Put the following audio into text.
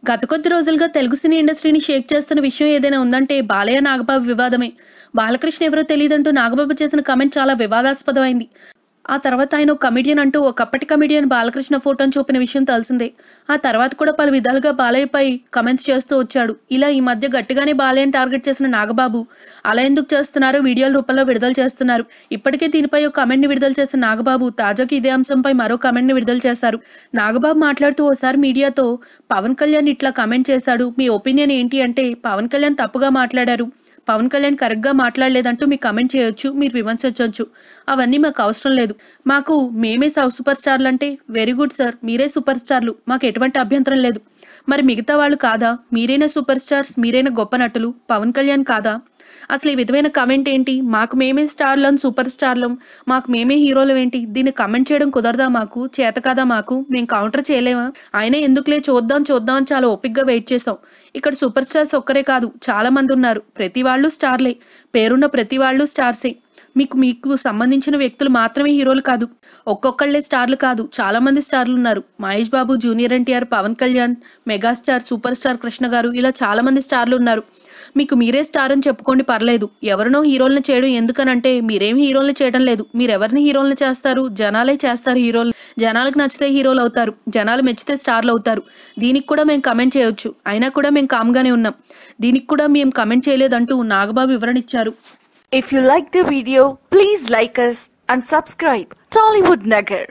గత కొద్ది రోజులుగా తెలుగు సినీ ఇండస్ట్రీని షేక్ చేస్తున్న విషయం ఏదైనా ఉందంటే బాలయ్య నాగబాబు వివాదమే. బాలకృష్ణ ఎవరో తెలియదంటూ నాగబాబు చేసిన కామెంట్ చాలా వివాదాస్పదమైంది. ఆ తర్వాత ఆయన ఒక కమెడియన్ అంటూ ఒకప్పటి కమెడియన్ బాలకృష్ణ ఫోటోను చూపిన విషయం తెలిసిందే. ఆ తర్వాత కూడా పలు విధాలుగా బాలయ్యపై కమెంట్స్ చేస్తూ వచ్చాడు. ఇలా ఈ మధ్య గట్టిగానే బాలయ్యని టార్గెట్ చేసిన నాగబాబు అలా ఎందుకు చేస్తున్నారో వీడియోల రూపంలో విడుదల చేస్తున్నారు. ఇప్పటికే దీనిపై ఒక కమెంట్ ని విడుదల చేసిన నాగబాబు తాజాగా ఇదే అంశంపై మరో కమెంట్ ని విడుదల చేశారు. నాగబాబు మాట్లాడుతూ ఓసారి మీడియాతో పవన్ కళ్యాణ్ ఇట్లా కమెంట్ చేశాడు, మీ ఒపీనియన్ ఏంటి అంటే పవన్ కళ్యాణ్ తప్పుగా మాట్లాడారు, పవన్ కళ్యాణ్ కరెక్ట్‌గా మాట్లాడలేదంటూ మీకు కమెంట్ చేయొచ్చు, మీరు విమర్శించొచ్చు. అవన్నీ మాకు అవసరం లేదు. మాకు మేమే సూపర్ స్టార్‌లంటే వెరీ గుడ్ సార్. మీరే సూపర్ స్టార్‌లు. మాకు ఎటువంటి అభ్యంతరం లేదు. మరి మిగతా వాళ్ళు కాదా? మీరైనా సూపర్ స్టార్స్, మీరైనా గొప్ప నటులు. పవన్ కళ్యాణ్ కాదా? అసలు ఈ విధమైన కమెంట్ ఏంటి? మాకు మేమే స్టార్‌లం, సూపర్ స్టార్‌లం. మాకు మేమే హీరోలం ఏంటి? దీన్ని కమెంట్ చేయడం కుదరదా మాకు? చేత కాదా మాకు? మేము కౌంటర్ చేయలేమా? అయినా ఎందుకులే చూద్దాం చూద్దాం అని చాలా ఓపికగా వెయిట్ చేసాం. ఇక్కడ సూపర్ స్టార్స్ ఒక్కరే కాదు, చాలా మంది ఉన్నారు. ప్రతి వాళ్ళు స్టార్లే. పేరున్న ప్రతి వాళ్ళు స్టార్సే. మీకు మీకు సంబంధించిన వ్యక్తులు మాత్రమే హీరోలు కాదు. ఒక్కొక్కళ్ళే స్టార్లు కాదు, చాలా మంది స్టార్లు ఉన్నారు. Mahesh Babu, junior NTR, Pawan Kalyan, megastar, super star Krishna garu, ఇలా చాలా మంది స్టార్లు ఉన్నారు. మీకు మీరే స్టార్ అని చెప్పుకోండి, పర్లేదు. ఎవరినో హీరోలను చేయడం ఎందుకనంటే మీరేం హీరోలను చేయడం లేదు. మీరెవరిని హీరోలను చేస్తారు? జనాలే చేస్తారు హీరోలు. జనాలకు నచ్చితే హీరోలు అవుతారు. జనాలు మెచ్చితే స్టార్లు అవుతారు. దీనికి కూడా మేము కమెంట్ చేయొచ్చు. అయినా కూడా మేము కామ్గానే ఉన్నాం. దీనికి కూడా మేము కమెంట్ చేయలేదంటూ నాగబాబు వివరణ ఇచ్చారు. If you like the video, please like us and subscribe Tollywood Nagar.